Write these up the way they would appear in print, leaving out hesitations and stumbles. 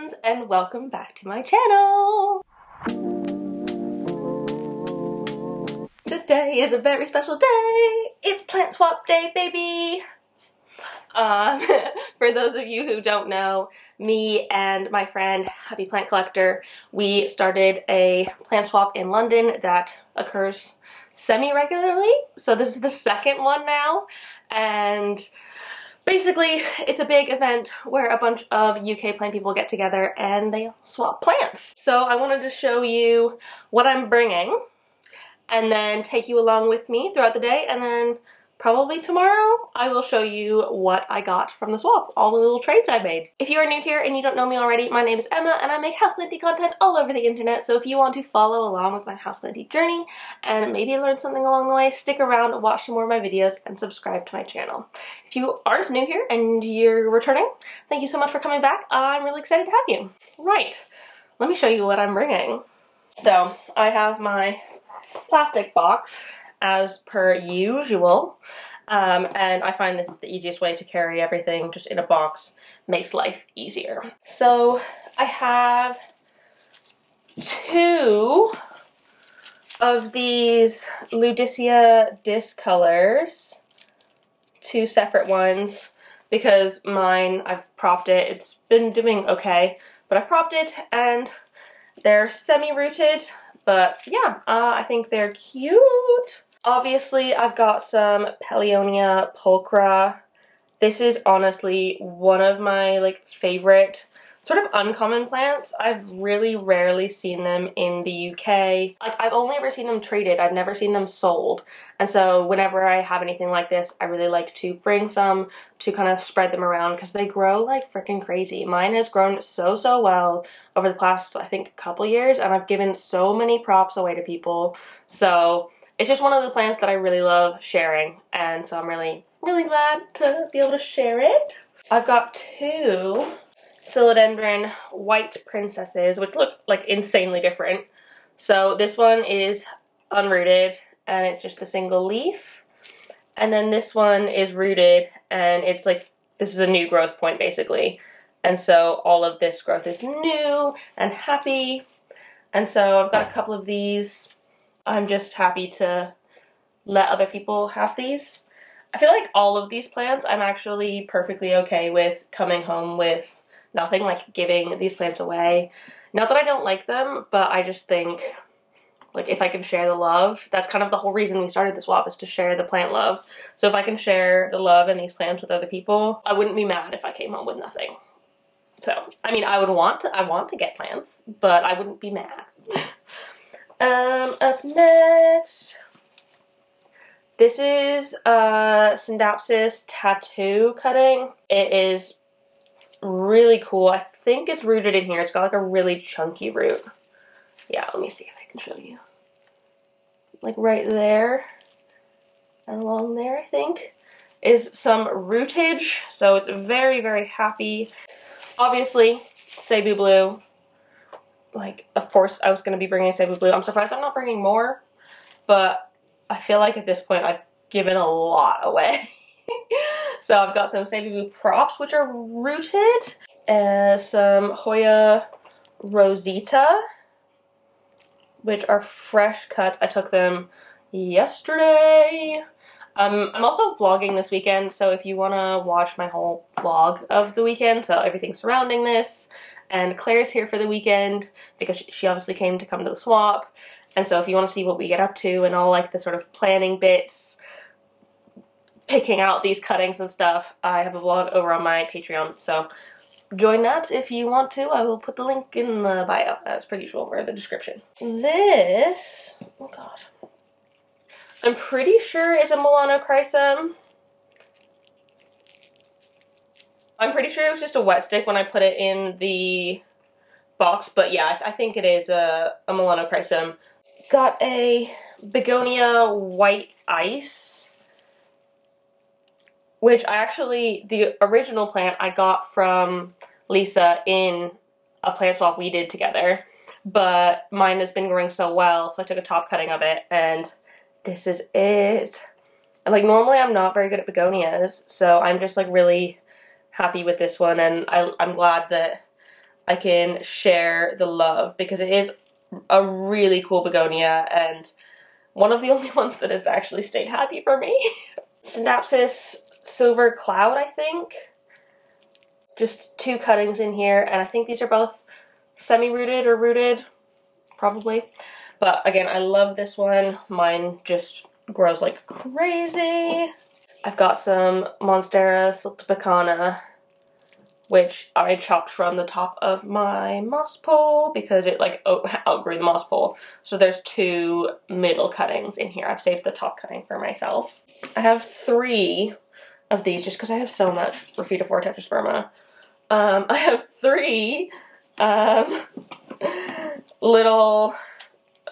friends, and welcome back to my channel. Today is a very special day. It's plant swap day, baby. For those of you who don't know, me and my friend Happy Plant Collector, we started a plant swap in London that occurs semi-regularly. So this is the second one now, and basically it's a big event where a bunch of UK plant people get together and they swap plants. So I wanted to show you what I'm bringing and then take you along with me throughout the day, and then probably tomorrow I will show you what I got from the swap, all the little trades I made. If you are new here and you don't know me already, my name is Emma and I make houseplanty content all over the internet, so if you want to follow along with my houseplanty journey and maybe learn something along the way, stick around, watch some more of my videos, and subscribe to my channel. If you aren't new here and you're returning, thank you so much for coming back. I'm really excited to have you. Right, let me show you what I'm bringing. So I have my plastic box as per usual, and I find this is the easiest way to carry everything just in a box, makes life easier. So I have two of these Ludicea disc colors, two separate ones, because mine, I've propped it, it's been doing okay, but I've propped it and they're semi-rooted, but yeah, I think they're cute. Obviously, I've got some Pellionia pulchra. This is honestly one of my favorite sort of uncommon plants. I've really rarely seen them in the UK. I've only ever seen them traded. I've never seen them sold. And so whenever I have anything like this, I really like to bring some to kind of spread them around because they grow like freaking crazy. Mine has grown so well over the past, I think, couple years, and I've given so many props away to people. So it's just one of the plants that I really love sharing, and so I'm really glad to be able to share it. I've got two philodendron white princesses, which look like insanely different. So this one is unrooted and it's just a single leaf, and then this one is rooted and it's like, this is a new growth point basically, and so all of this growth is new and happy. And so I've got a couple of these. I'm just happy to let other people have these. I feel like all of these plants I'm actually perfectly okay with coming home with nothing, like giving these plants away. Not that I don't like them, but I just think, like, if I can share the love, that's kind of the whole reason we started the swap, is to share the plant love. So if I can share the love in these plants with other people, I wouldn't be mad if I came home with nothing. So, I mean, I want to get plants, but I wouldn't be mad. Up next, this is a Syndapsis tattoo cutting. It is really cool. I think it's rooted in here. It's got like a really chunky root. Yeah, let me see if I can show you. Like right there and along there, I think, is some rootage. So it's very happy. Obviously, Cebu Blue. Like, of course, I was going to be bringing Cebu Blue. I'm surprised I'm not bringing more, but I feel like at this point I've given a lot away. So I've got some Cebu Blue props, which are rooted, some Hoya Rosita, which are fresh cuts. I took them yesterday. I'm also vlogging this weekend, so if you want to watch my whole vlog of the weekend, so everything surrounding this. And Claire's here for the weekend because she obviously came to come to the swap. And so if you want to see what we get up to and all like the sort of planning bits, picking out these cuttings and stuff, I have a vlog over on my Patreon. So join that if you want to. I will put the link in the bio as per usual, or the description. This, oh god, I'm pretty sure is a Melanochrysum. I'm pretty sure it was just a wet stick when I put it in the box, but yeah, I think it is a Melanochrysum. Got a Begonia white ice, which I actually, the original plant I got from Lisa in a plant swap we did together, but mine has been growing so well, so I took a top cutting of it, and this is it. Like, normally I'm not very good at begonias, so I'm just like really happy with this one, and I'm glad that I can share the love, because it is a really cool begonia and one of the only ones that has actually stayed happy for me. Synapsis Silver Cloud, I think. Just 2 cuttings in here, and I think these are both semi-rooted or rooted, probably. But again, I love this one. Mine just grows like crazy. I've got some Monstera siltepecana, which I chopped from the top of my moss pole because it like outgrew the moss pole. So there's 2 middle cuttings in here. I've saved the top cutting for myself. I have 3 of these just because I have so much Raphidophora tetrasperma. I have 3 little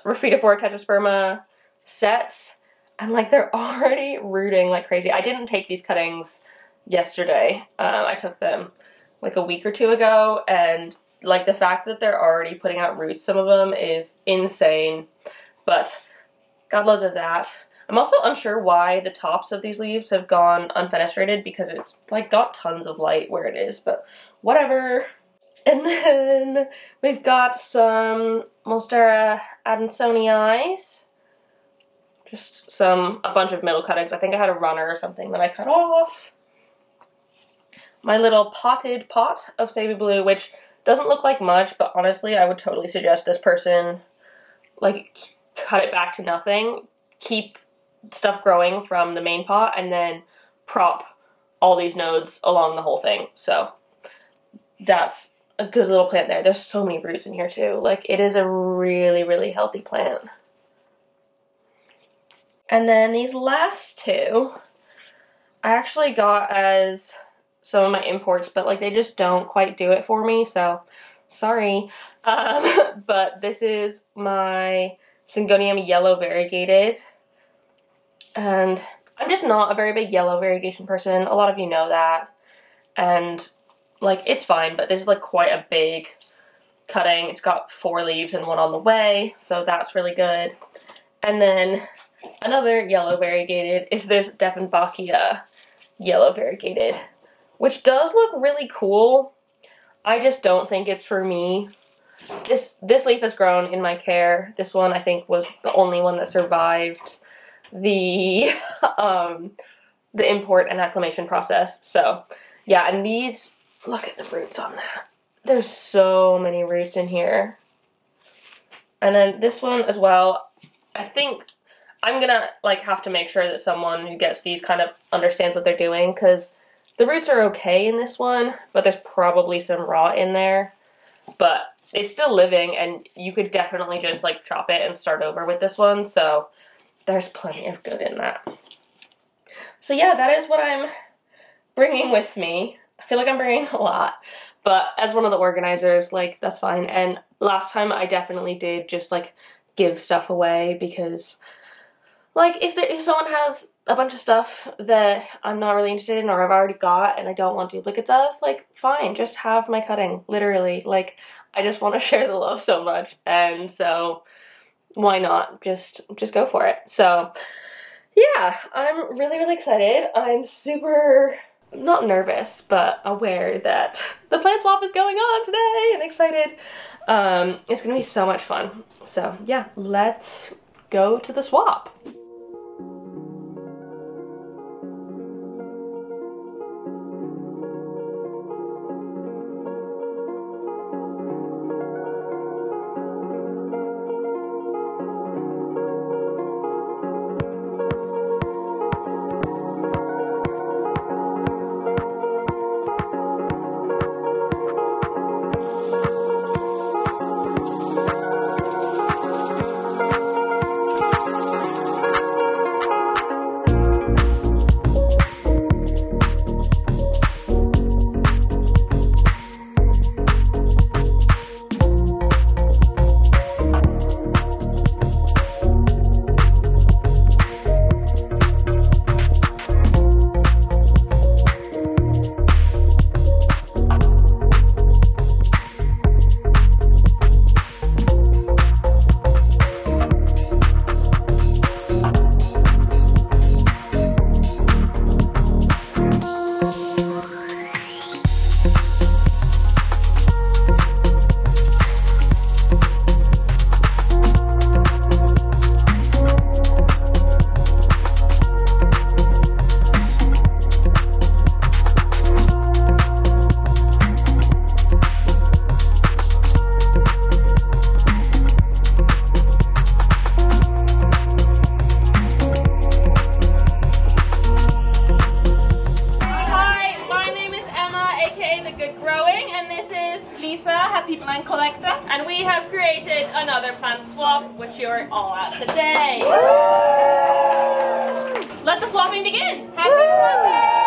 Raphidophora tetrasperma sets, and like they're already rooting like crazy. I didn't take these cuttings yesterday. I took them like a week or 2 ago, and like the fact that they're already putting out roots, some of them, is insane. But got loads of that. I'm also unsure why the tops of these leaves have gone unfenestrated, because it's like got tons of light where it is, but whatever. And then we've got some Monstera adansonii, just a bunch of middle cuttings. I think I had a runner or something that I cut off. My little potted pot of Savvy Blue, which doesn't look like much, but honestly, I would totally suggest this person like cut it back to nothing, keep stuff growing from the main pot, and then prop all these nodes along the whole thing. So that's a good little plant there. There's so many roots in here too. Like, it is a really, really healthy plant. And then these last 2, I actually got as some of my imports, but like they just don't quite do it for me, so sorry. But this is my Syngonium yellow variegated, and I'm just not a very big yellow variegation person. A lot of you know that, and like it's fine, but this is like quite a big cutting. It's got 4 leaves and 1 on the way, so that's really good. And then another yellow variegated is this Dieffenbachia yellow variegated, which does look really cool. I just don't think it's for me. This leaf has grown in my care. This one I think was the only one that survived the import and acclimation process. So yeah, and these, look at the roots on that. There's so many roots in here. And then this one as well, I think I'm gonna like have to make sure that someone who gets these kind of understands what they're doing, because the roots are okay in this one, but there's probably some rot in there. But it's still living, and you could definitely just like chop it and start over with this one, so there's plenty of good in that. So yeah, that is what I'm bringing with me. I feel like I'm bringing a lot, but as one of the organizers, like, that's fine. And last time I definitely did just like give stuff away, because like if someone has a bunch of stuff that I'm not really interested in or I've already got and I don't want duplicates of, like, fine, just have my cutting, literally. Like, I just want to share the love so much, and so why not just go for it. So yeah, I'm really, really excited. I'm super, not nervous, but aware that the plant swap is going on today, and excited. It's gonna be so much fun. So yeah, let's go to the swap. Lisa, Happy Plant Collector. And we have created another plant swap, which you're all at today. Let the swapping begin. Happy swapping!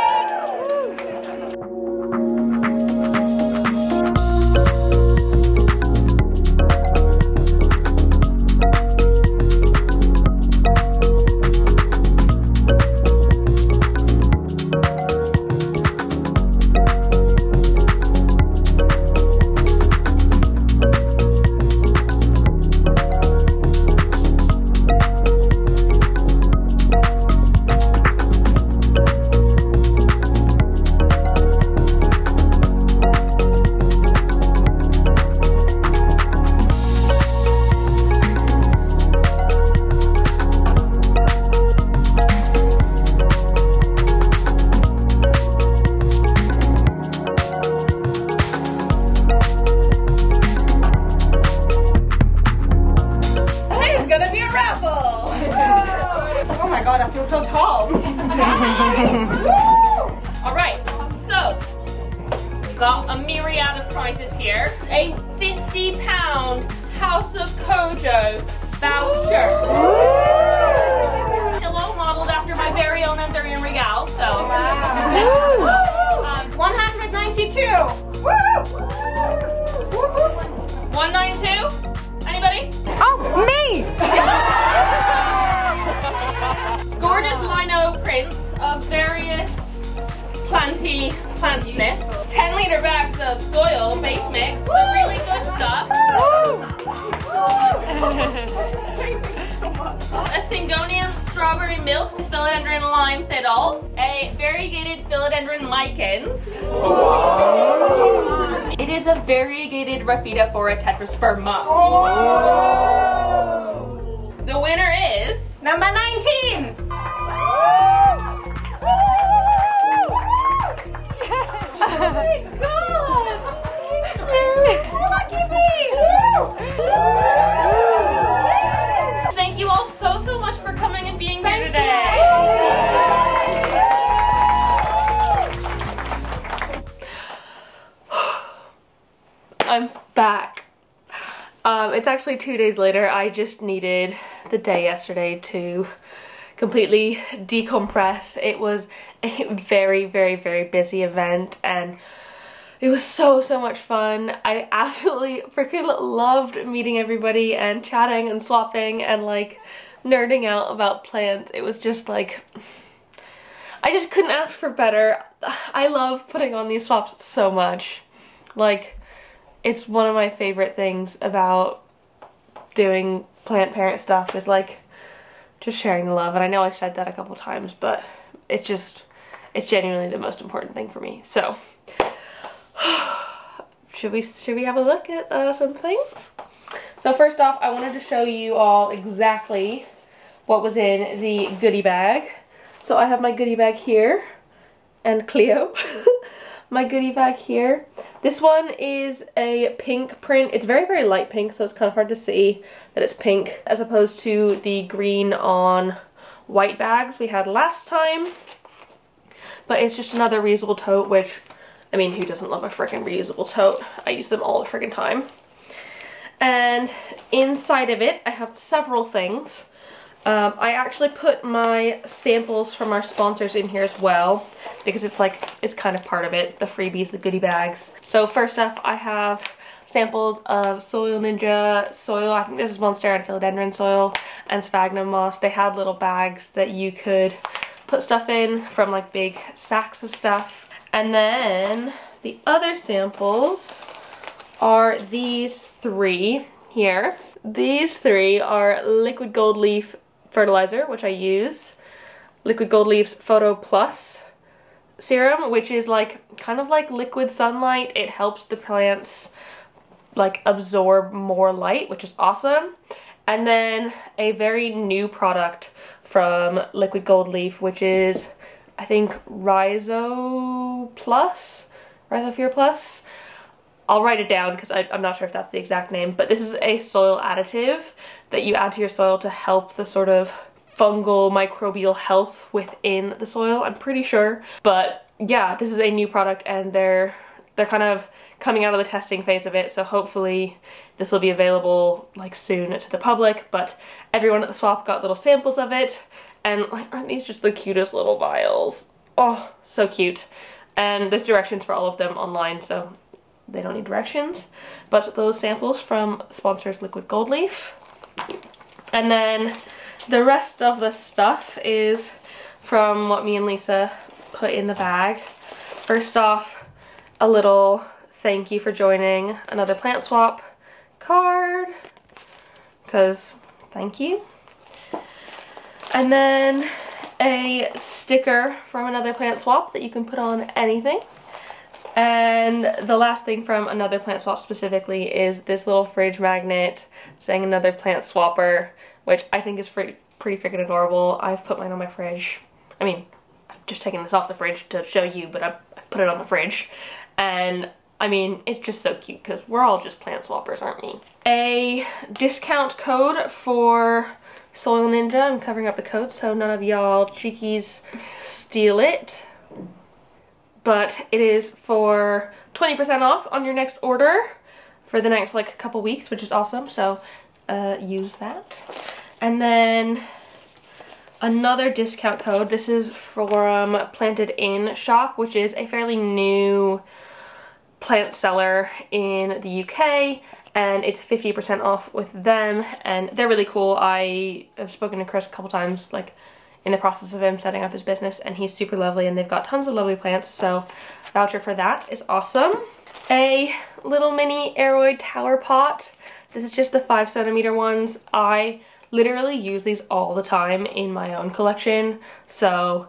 Oh my god, I feel so tall. Alright, so we've got a myriad of prizes here. A £50 House of Kojo voucher. Pillow modeled after my very own Anthurian Regal. So 192. 192? Anybody? Oh, me! Gorgeous lino prints of various plantness. 10-liter bags of soil base mix, the really good stuff. A Syngonian strawberry milk philodendron lime fiddle. A variegated philodendron lichens. It is a variegated Raphidophora tetrasperma. The winner is Number 19. Oh my god! Lucky me! Thank you all so much for coming and being here today. I'm back. It's actually 2 days later. I just needed the day yesterday to completely decompress. It was a very busy event and it was so much fun. I absolutely freaking loved meeting everybody and chatting and swapping and like nerding out about plants. It was just like, I just couldn't ask for better. I love putting on these swaps so much. Like, it's one of my favorite things about doing plant parent stuff is like just sharing the love. And I know I've said that a couple times, but it's genuinely the most important thing for me. So should we have a look at some things? So first off, I wanted to show you all exactly what was in the goodie bag. So I have my goodie bag here and Cleo. My goodie bag here. This one is a pink print. It's very light pink, so it's kind of hard to see that it's pink as opposed to the green on white bags we had last time. But it's just another reusable tote, which, I mean, who doesn't love a freaking reusable tote? I use them all the freaking time. And inside of it, I have several things. I actually put my samples from our sponsors in here as well because it's kind of part of it, the freebies, the goodie bags. So first off, I have samples of Soil Ninja soil. I think this is Monstera and Philodendron soil and Sphagnum moss. They had little bags that you could put stuff in from like big sacks of stuff. And then the other samples are these three here. These three are liquid gold leaf fertilizer, which I use, liquid gold leaf's Photo Plus serum, which is like kind of like liquid sunlight. It helps the plants like absorb more light, which is awesome. And then a very new product from Liquid Gold Leaf, which is I think Rhizophere Plus. I'll write it down because I'm not sure if that's the exact name, but this is a soil additive that you add to your soil to help the sort of fungal microbial health within the soil, I'm pretty sure. But yeah, this is a new product and they're kind of coming out of the testing phase of it, so hopefully this will be available like soon to the public. But everyone at the swap got little samples of it, and like, aren't these just the cutest little vials? Oh, so cute. And there's directions for all of them online, so they don't need directions. But those samples from sponsors Liquid Gold Leaf. And then the rest of the stuff is from what me and Lisa put in the bag. First off, a little thank you for joining another plant swap card, because thank you. And then a sticker from another plant swap that you can put on anything. And the last thing from another plant swap specifically is this little fridge magnet saying another plant swapper, which I think is pretty freaking adorable. I've put mine on my fridge. I mean, I've just taken this off the fridge to show you, but I've put it on the fridge. And I mean, it's just so cute because we're all just plant swappers, aren't we? A discount code for Soil Ninja. I'm covering up the code so none of y'all cheekies steal it. But it is for 20% off on your next order for the next like couple weeks, which is awesome, so use that. And then another discount code. This is from Planted In Shop, which is a fairly new plant seller in the UK, and it's 50% off with them, and they're really cool. I have spoken to Chris a couple times, like in the process of him setting up his business, and he's super lovely, and they've got tons of lovely plants, so voucher for that is awesome. A little mini aeroid tower pot. This is just the 5cm ones. I literally use these all the time in my own collection, so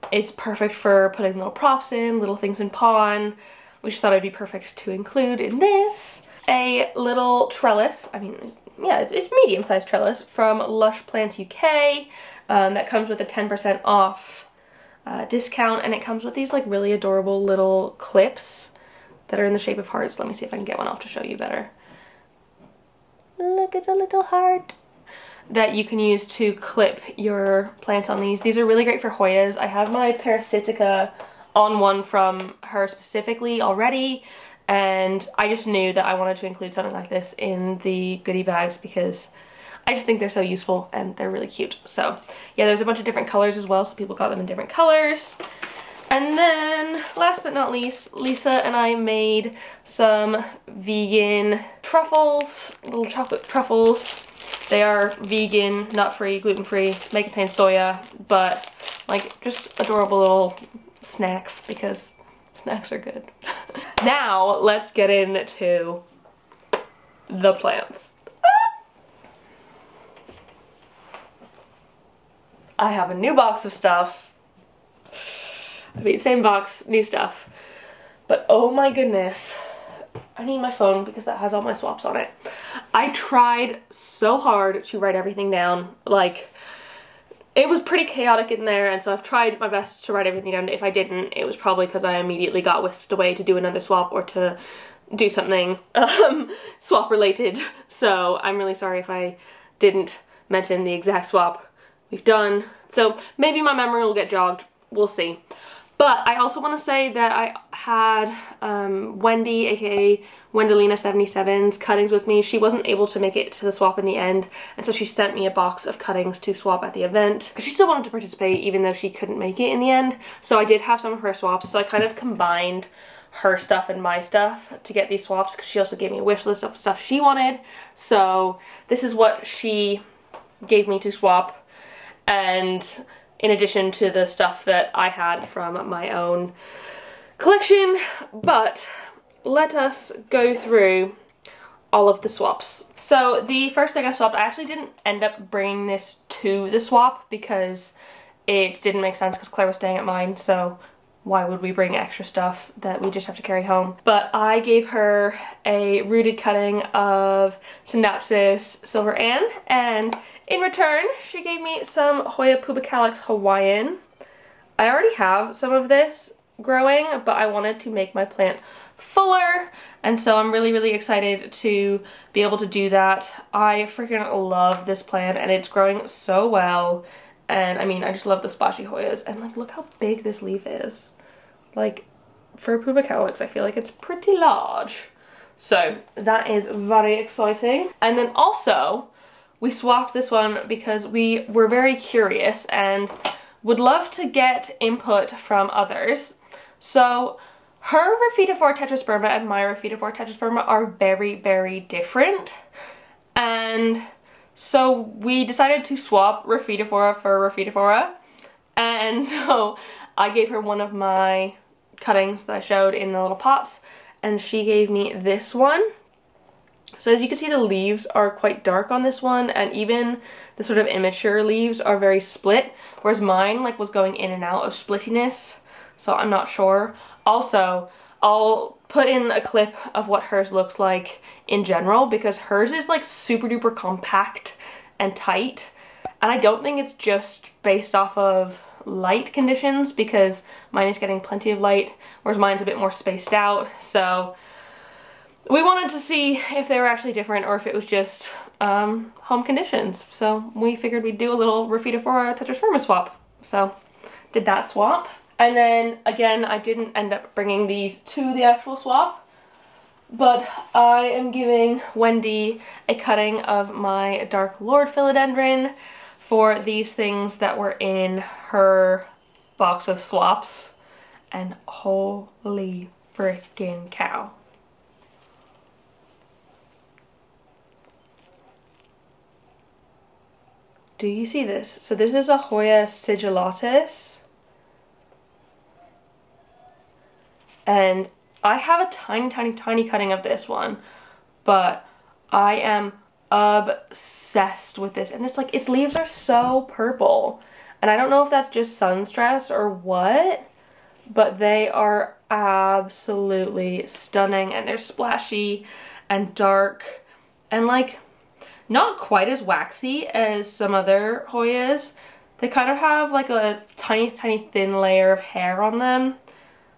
it's perfect for putting little props in, little things in pawn. We just thought it'd be perfect to include in this. A little trellis, I mean, yeah, it's medium-sized trellis from Lush Plants UK. That comes with a 10% off discount, and it comes with these like really adorable little clips that are in the shape of hearts. Let me see if I can get one off to show you better. Look, it's a little heart that you can use to clip your plants on these. These are really great for Hoyas. I have my Parasitica on one from her specifically already, and I just knew that I wanted to include something like this in the goodie bags because I just think they're so useful and they're really cute. So yeah, there's a bunch of different colors as well, so people got them in different colors. And then last but not least, Lisa and I made some vegan truffles, little chocolate truffles. They are vegan, nut-free, gluten-free, may contain soya, but like just adorable little snacks because snacks are good. Now let's get into the plants. I have a new box of stuff. I mean, same box, new stuff. But oh my goodness, I need my phone because that has all my swaps on it. I tried so hard to write everything down. Like, it was pretty chaotic in there, and so I've tried my best to write everything down. If I didn't, it was probably because I immediately got whisked away to do another swap or to do something swap related. So I'm really sorry if I didn't mention the exact swap we've done. So maybe my memory will get jogged. We'll see. But I also want to say that I had Wendy, aka Wendelina77's cuttings with me. She wasn't able to make it to the swap in the end, and so she sent me a box of cuttings to swap at the event. She still wanted to participate even though she couldn't make it in the end. So I did have some of her swaps, so I kind of combined her stuff and my stuff to get these swaps because she also gave me a wish list of stuff she wanted. So this is what she gave me to swap, and in addition to the stuff that I had from my own collection. But let us go through all of the swaps. So the first thing I swapped, I actually didn't end up bringing this to the swap because it didn't make sense because Claire was staying at mine, so why would we bring extra stuff that we just have to carry home? But I gave her a rooted cutting of Synapsis Silver Ann, and in return, she gave me some Hoya Pubicalyx Hawaiian. I already have some of this growing, but I wanted to make my plant fuller, and so I'm really, really excited to be able to do that. I freaking love this plant, and it's growing so well. And I mean, I just love the splashy Hoyas, and like, look how big this leaf is. Like, for a pubic hair looks, I feel like it's pretty large. So that is very exciting. And then also, we swapped this one because we were very curious and would love to get input from others. So her Raphidophora tetrasperma and my Raphidophora tetrasperma are very, very different. And so we decided to swap Raphidophora for Raphidophora. And so I gave her one of my cuttings that I showed in the little pots, and she gave me this one. So as you can see, the leaves are quite dark on this one, and even the sort of immature leaves are very split, whereas mine like was going in and out of splittiness, so I'm not sure. Also, I'll put in a clip of what hers looks like in general, because hers is like super duper compact and tight, and I don't think it's just based off of light conditions, because mine is getting plenty of light, whereas mine's a bit more spaced out. So we wanted to see if they were actually different or if it was just home conditions. So we figured we'd do a little Raphidophora tetrasperma swap. So did that swap. And then again, I didn't end up bringing these to the actual swap, but I am giving Wendy a cutting of my Dark Lord Philodendron for these things that were in her box of swaps, and holy freaking cow. Do you see this? So this is a Hoya sigillatus, and I have a tiny, tiny, tiny cutting of this one, but I am obsessed with this. And it's like, its leaves are so purple, and I don't know if that's just sun stress or what, but they are absolutely stunning, and they're splashy and dark and like not quite as waxy as some other Hoyas. They kind of have like a tiny, tiny thin layer of hair on them,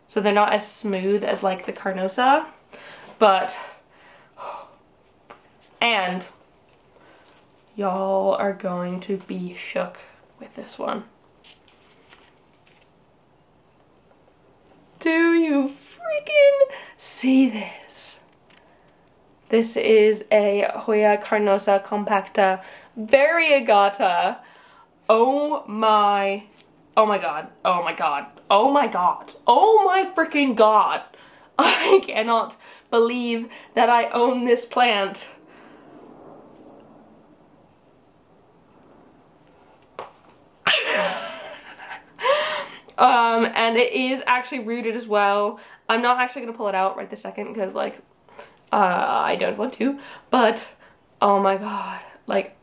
so they're not as smooth as like the Carnosa, but, and y'all are going to be shook with this one. Do you freaking see this? This is a Hoya Carnosa compacta variegata. Oh my god, oh my god, oh my god, oh my freaking god. I cannot believe that I own this plant. And it is actually rooted as well. I'm not actually gonna pull it out right this second because like I don't want to, but oh my god, like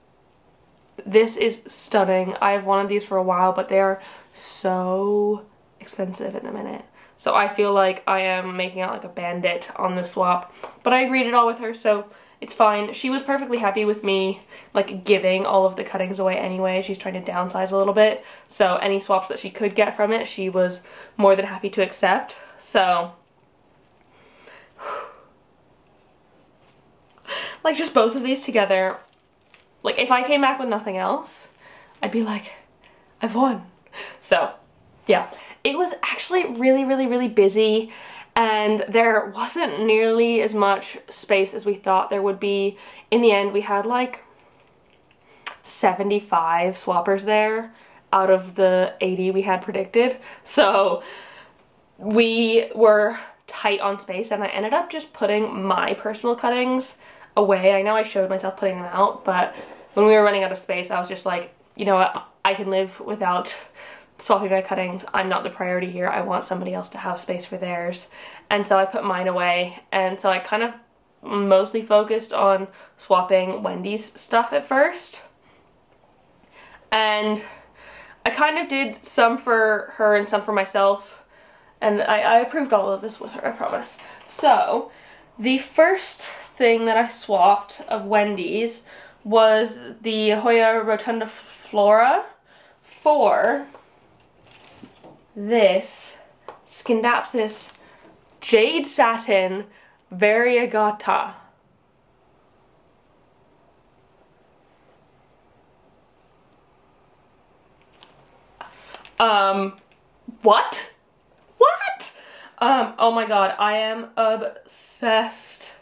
this is stunning. I've wanted these for a while, but they are so expensive at the minute. So I feel like I am making out like a bandit on this swap, but I agreed it all with her, so it's fine. She was perfectly happy with me like giving all of the cuttings away anyway. She's trying to downsize a little bit, so any swaps that she could get from it, she was more than happy to accept. So like just both of these together, like if I came back with nothing else, I'd be like, I've won. So yeah, it was actually really, really, really busy, and there wasn't nearly as much space as we thought there would be. In the end, we had like 75 swappers there out of the 80 we had predicted. So we were tight on space, and I ended up just putting my personal cuttings away. I know I showed myself putting them out, but when we were running out of space, I was just like, you know what, I can live without swapping my cuttings. I'm not the priority here. I want somebody else to have space for theirs. And so I put mine away, and so I kind of mostly focused on swapping Wendy's stuff at first. And I kind of did some for her and some for myself, and I approved all of this with her, I promise. So the first thing that I swapped of Wendy's was the Hoya rotunda flora for this Scindapsus jade satin variegata. What? Oh my god, I am obsessed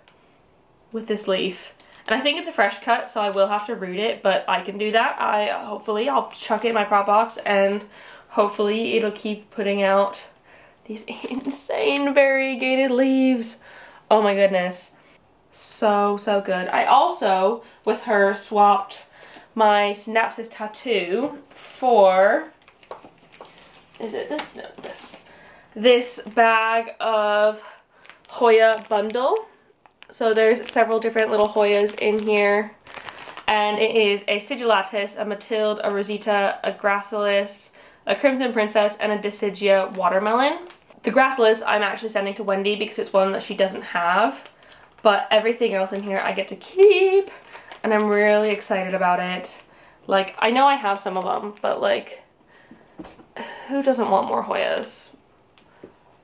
with this leaf. And I think it's a fresh cut, so I will have to root it, but I can do that. Hopefully I'll chuck it in my prop box and hopefully it'll keep putting out these insane variegated leaves. Oh my goodness. So, so good. I also, with her, swapped my synapses tattoo for, is it this? No, it's this. This bag of Hoya bundle. So there's several different little Hoyas in here. And it is a Sigillatus, a Matilde, a Rosita, a Gracilis, a Crimson Princess, and a Deciduea watermelon. The Gracilis I'm actually sending to Wendy because it's one that she doesn't have. But everything else in here I get to keep. And I'm really excited about it. Like, I know I have some of them, but like, who doesn't want more Hoyas?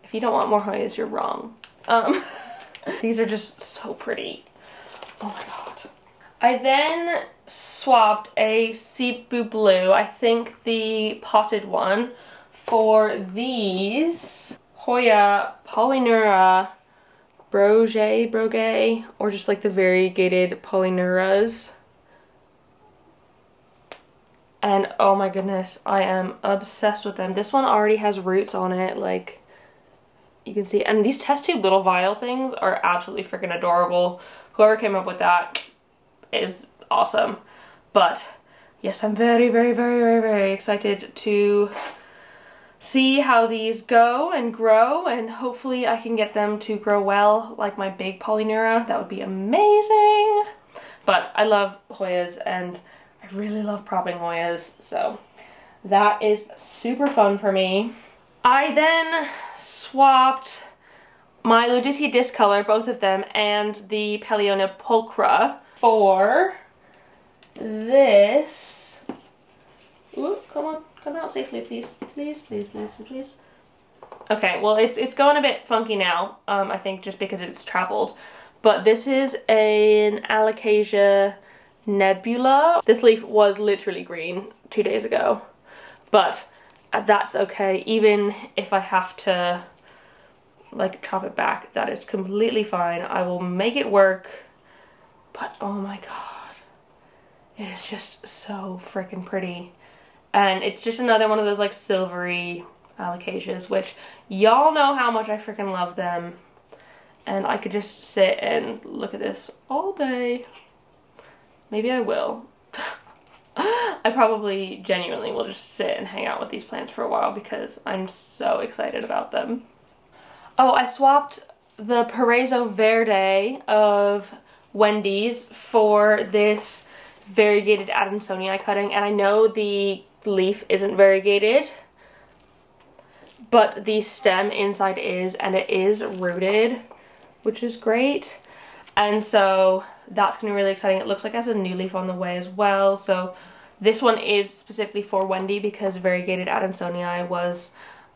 If you don't want more Hoyas, you're wrong. These are just so pretty. Oh my god. I then swapped a Cebu Blue, I think the potted one, for these Hoya Polyneura Brogue, or just like the variegated Polyneuras. And oh my goodness, I am obsessed with them. This one already has roots on it, like, you can see. And these test tube little vial things are absolutely freaking adorable. Whoever came up with that is awesome. But yes, I'm very, very, very, very, very excited to see how these go and grow, and hopefully I can get them to grow well like my big Polyneura. That would be amazing. But I love Hoyas and I really love propping Hoyas, so that is super fun for me. I then swapped my Ludisia Disc Color, both of them, and the Paleona Pulchra for this. Ooh, come on, come out safely, please. Please, please, please, please. Okay, well, it's going a bit funky now, I think just because it's traveled. But this is an Alocasia Nebula. This leaf was literally green 2 days ago, but that's okay. Even if I have to like chop it back, that is completely fine. I will make it work. But oh my god, it is just so freaking pretty. And it's just another one of those like silvery Alocasias, which y'all know how much I freaking love them. And I could just sit and look at this all day. Maybe I will. I probably genuinely will just sit and hang out with these plants for a while because I'm so excited about them. Oh, I swapped the Paraiso Verde of Wendy's for this variegated Adansonii cutting, and I know the leaf isn't variegated, but the stem inside is, and it is rooted, which is great. And so that's gonna be really exciting. It looks like it has a new leaf on the way as well. So this one is specifically for Wendy because variegated Adansonii was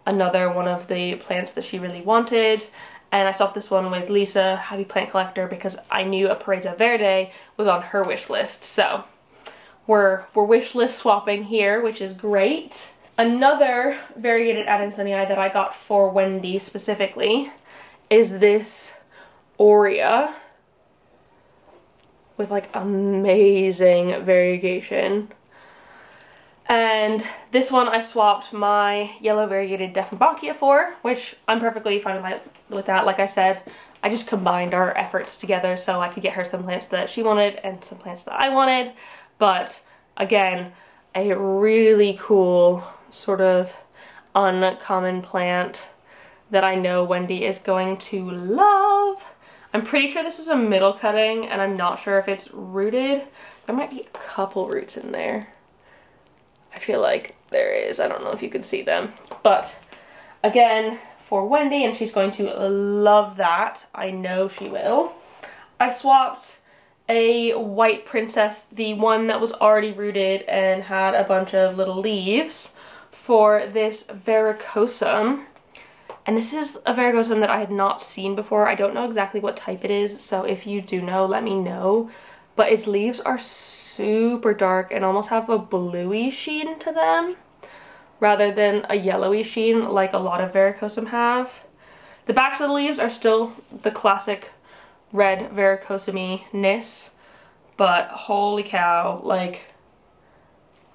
another one of the plants that she really wanted. And I swapped this one with Lisa, Happy Plant Collector, because I knew a Paraiso Verde was on her wish list. So we're wish list swapping here, which is great. Another variegated Adansonii that I got for Wendy specifically is this Aurea with like amazing variegation. And this one I swapped my yellow variegated Dieffenbachia for, which I'm perfectly fine with that. Like I said, I just combined our efforts together so I could get her some plants that she wanted and some plants that I wanted. But again, a really cool sort of uncommon plant that I know Wendy is going to love. I'm pretty sure this is a middle cutting, and I'm not sure if it's rooted. There might be a couple roots in there. I feel like there is. I don't know if you can see them. But again, for Wendy, and she's going to love that. I know she will. I swapped a white princess, the one that was already rooted and had a bunch of little leaves, for this varicosum. And this is a varicosum that I had not seen before. I don't know exactly what type it is, so if you do know, let me know. But its leaves are super dark and almost have a bluey sheen to them, rather than a yellowy sheen like a lot of varicosum have. The backs of the leaves are still the classic red varicosome-ness, but holy cow, like,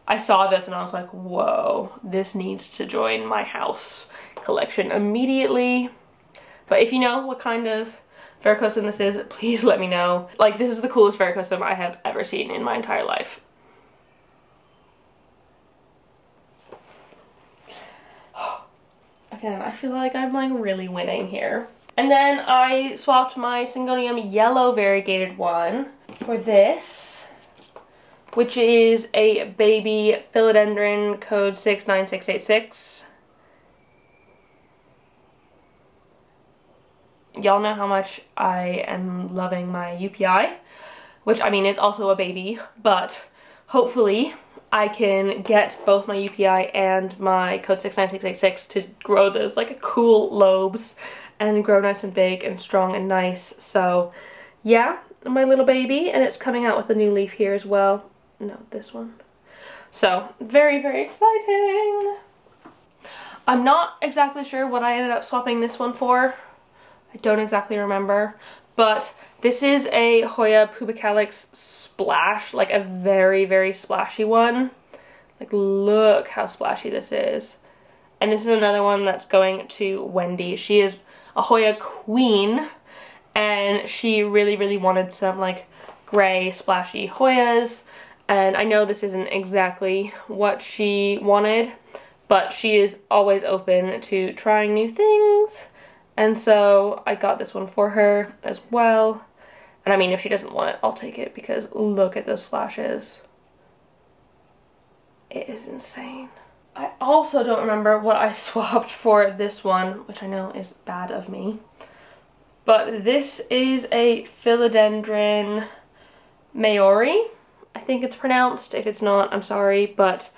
I saw this and I was like, whoa, this needs to join my house collection immediately. But if you know what kind of varicosome this is, please let me know. Like, this is the coolest varicosome I have ever seen in my entire life. Again, I feel like I'm like really winning here. And then I swapped my Syngonium yellow variegated one for this, which is a baby philodendron code 69686. Y'all know how much I am loving my UPI, which I mean is also a baby, but hopefully I can get both my UPI and my code 69686 to grow those like cool lobes and grow nice and big and strong and nice. So yeah, my little baby, and it's coming out with a new leaf here as well. No, this one. So very, very exciting. I'm not exactly sure what I ended up swapping this one for. I don't exactly remember, but this is a Hoya pubicalyx splash, like a very, very splashy one. Like, look how splashy this is. And this is another one that's going to Wendy. She is a Hoya queen, and she really, really wanted some like gray splashy Hoyas. And I know this isn't exactly what she wanted, but she is always open to trying new things. And so I got this one for her as well. And I mean, if she doesn't want it, I'll take it, because look at those splashes. It is insane. I also don't remember what I swapped for this one, which I know is bad of me. But this is a philodendron Maori, I think it's pronounced. If it's not, I'm sorry. But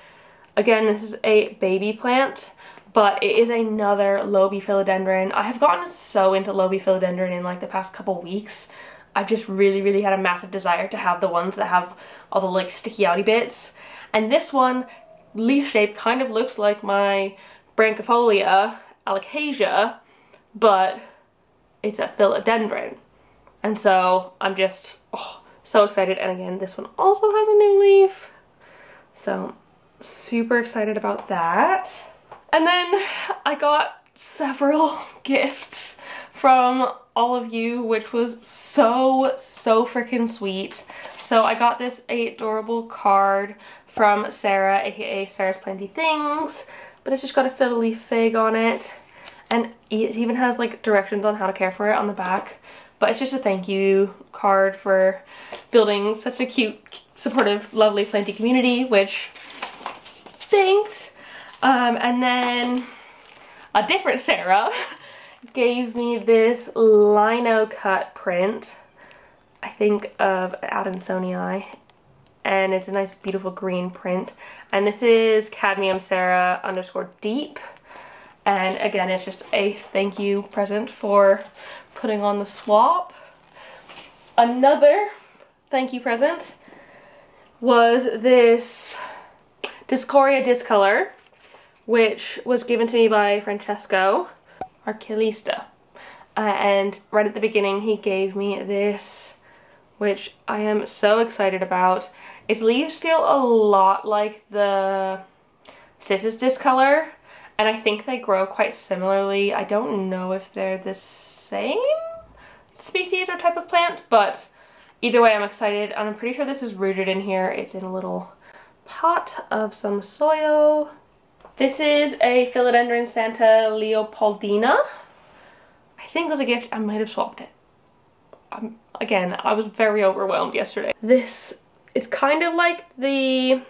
again, this is a baby plant, but it is another loby philodendron. I have gotten so into loby philodendron in like the past couple weeks. I've just really, really had a massive desire to have the ones that have all the like sticky outy bits. And this one, leaf shape, kind of looks like my Branchifolia alocasia, but it's a philodendron. And so I'm just so excited. And again, this one also has a new leaf. So super excited about that. And then I got several gifts from all of you, which was so freaking sweet. So I got this adorable card from Sarah, aka Sarah's Plenty Things, but it's just got a fiddle leaf fig on it, and it even has like directions on how to care for it on the back. But it's just a thank you card for building such a cute, supportive, lovely Plenty community, which thanks. And then a different Sarah gave me this lino cut print, I think of Adansonii, and it's a nice beautiful green print. And this is Cadmium Sarah _deep, and again, it's just a thank you present for putting on the swap. Another thank you present was this Discoria Discolor, which was given to me by Francesco Archilista. And right at the beginning he gave me this, which I am so excited about. Its leaves feel a lot like the Sis's Discolor, and I think they grow quite similarly. I don't know if they're the same species or type of plant, but either way I'm excited, and I'm pretty sure this is rooted in here. It's in a little pot of some soil. This is a Philodendron Santa Leopoldina. I think it was a gift. I might have swapped it. Again, I was very overwhelmed yesterday. This is kind of like this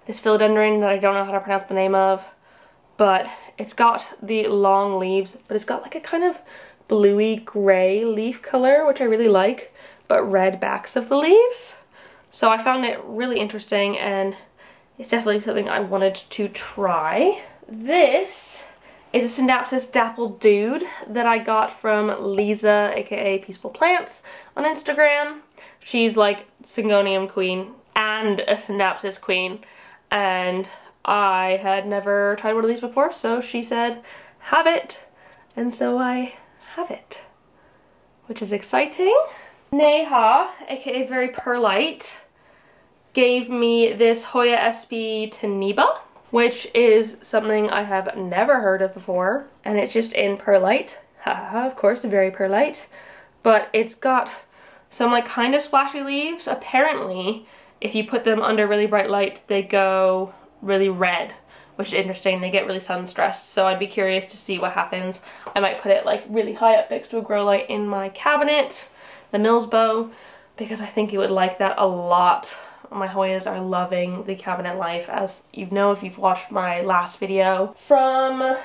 philodendron that I don't know how to pronounce the name of, but it's got the long leaves, but it's got like a kind of bluey gray leaf color, which I really like, but red backs of the leaves. So I found it really interesting, and it's definitely something I wanted to try. This is a Synapsis Dappled Dude that I got from Lisa, aka Peaceful Plants, on Instagram. She's like Syngonium queen and a Synapsis queen, and I had never tried one of these before, so she said, have it. And so I have it, which is exciting. Neha, aka Very Perlite, gave me this Hoya SB Taniba, which is something I have never heard of before, and it's just in perlite. Haha, of course, Very Perlite. But it's got some like kind of splashy leaves. Apparently, if you put them under really bright light, they go really red, which is interesting. They get really sun stressed, so I'd be curious to see what happens. I might put it like really high up next to a grow light in my cabinet, the Mills bow, because I think you would like that a lot. My Hoyas are loving the cabinet life, as you know if you've watched my last video. From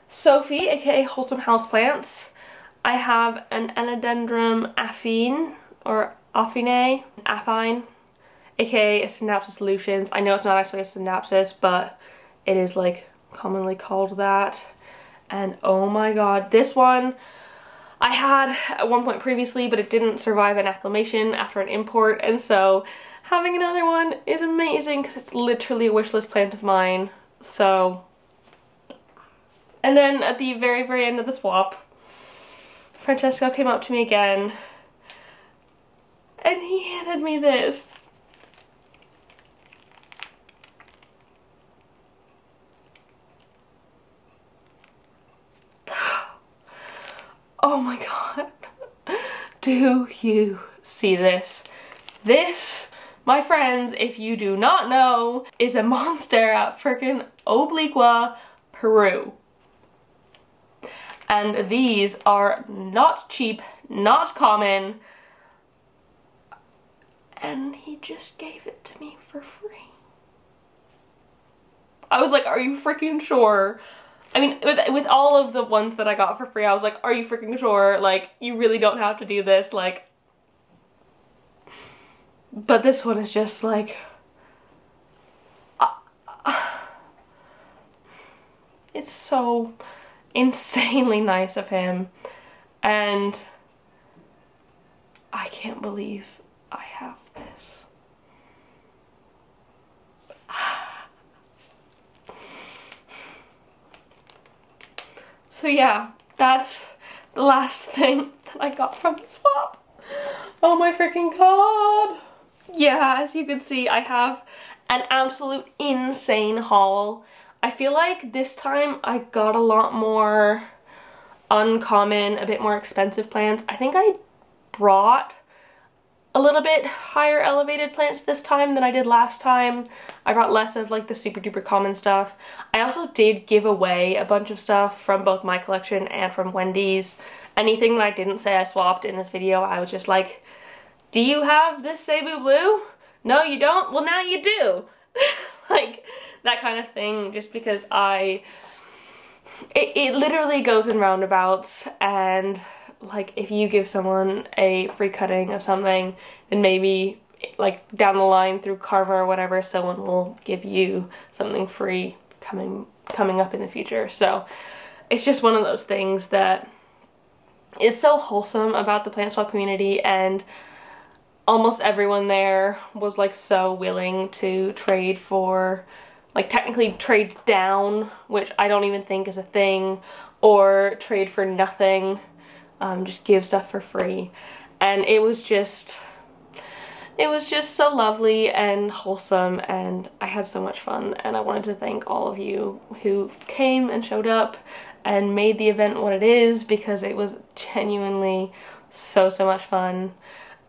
Sophie, aka Wholesome Houseplants, I have an Enodendron affine, or affine, aka a Synapsis Luciens. I know it's not actually a synapsis, but it is like commonly called that. And oh my god, this one I had at one point previously, but it didn't survive an acclimation after an import, and so having another one is amazing because it's literally a wish list plant of mine. So, and then at the very, very end of the swap, Francesco came up to me again and he handed me this. Oh my god. Do you see this? This, my friends, if you do not know, is a Monstera frickin' Obliqua Peru. And these are not cheap, not common. And he just gave it to me for free. I was like, are you freaking sure? I mean, with all of the ones that I got for free, I was like, are you freaking sure? Like, you really don't have to do this, like. But this one is just like, it's so insanely nice of him, and I can't believe I have this. So yeah, that's the last thing that I got from the swap. Oh my freaking god. Yeah, as you can see, I have an absolute insane haul. I feel like this time I got a lot more uncommon, a bit more expensive plants. I think I brought a little bit higher elevated plants this time than I did last time. I brought less of like the super duper common stuff. I also did give away a bunch of stuff from both my collection and from Wendy's. Anything that I didn't say I swapped in this video, I was just like, do you have this Cebu Blue? No, you don't? Well, now you do. Like, that kind of thing, just because it literally goes in roundabouts, and like if you give someone a free cutting of something, then maybe like down the line through karma or whatever, someone will give you something free coming up in the future. So it's just one of those things that is so wholesome about the plant swap community, and almost everyone there was like so willing to trade for, like technically trade down, which I don't even think is a thing, or trade for nothing. Just give stuff for free, and it was just so lovely and wholesome, and I had so much fun, and I wanted to thank all of you who came and showed up and made the event what it is, because it was genuinely so much fun,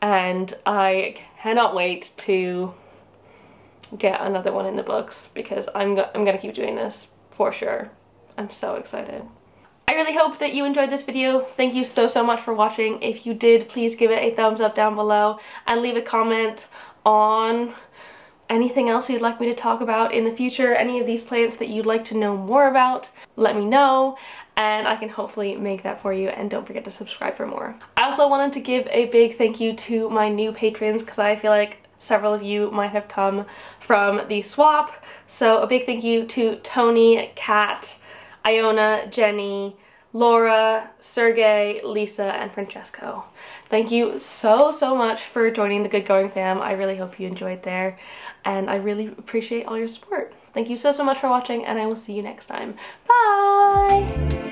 and I cannot wait to get another one in the books, because I'm gonna keep doing this for sure. I'm so excited. I really hope that you enjoyed this video. Thank you so much for watching. If you did, please give it a thumbs up down below and leave a comment on anything else you'd like me to talk about in the future. Any of these plants that you'd like to know more about, let me know, and I can hopefully make that for you. And don't forget to subscribe for more. I also wanted to give a big thank you to my new patrons, because I feel like several of you might have come from the swap. So a big thank you to Tony, Kat, Iona, Jenny, Laura, Sergey, Lisa, and Francesco. Thank you so much for joining the Good Going fam. I really hope you enjoyed there, and I really appreciate all your support. Thank you so much for watching, and I will see you next time. Bye!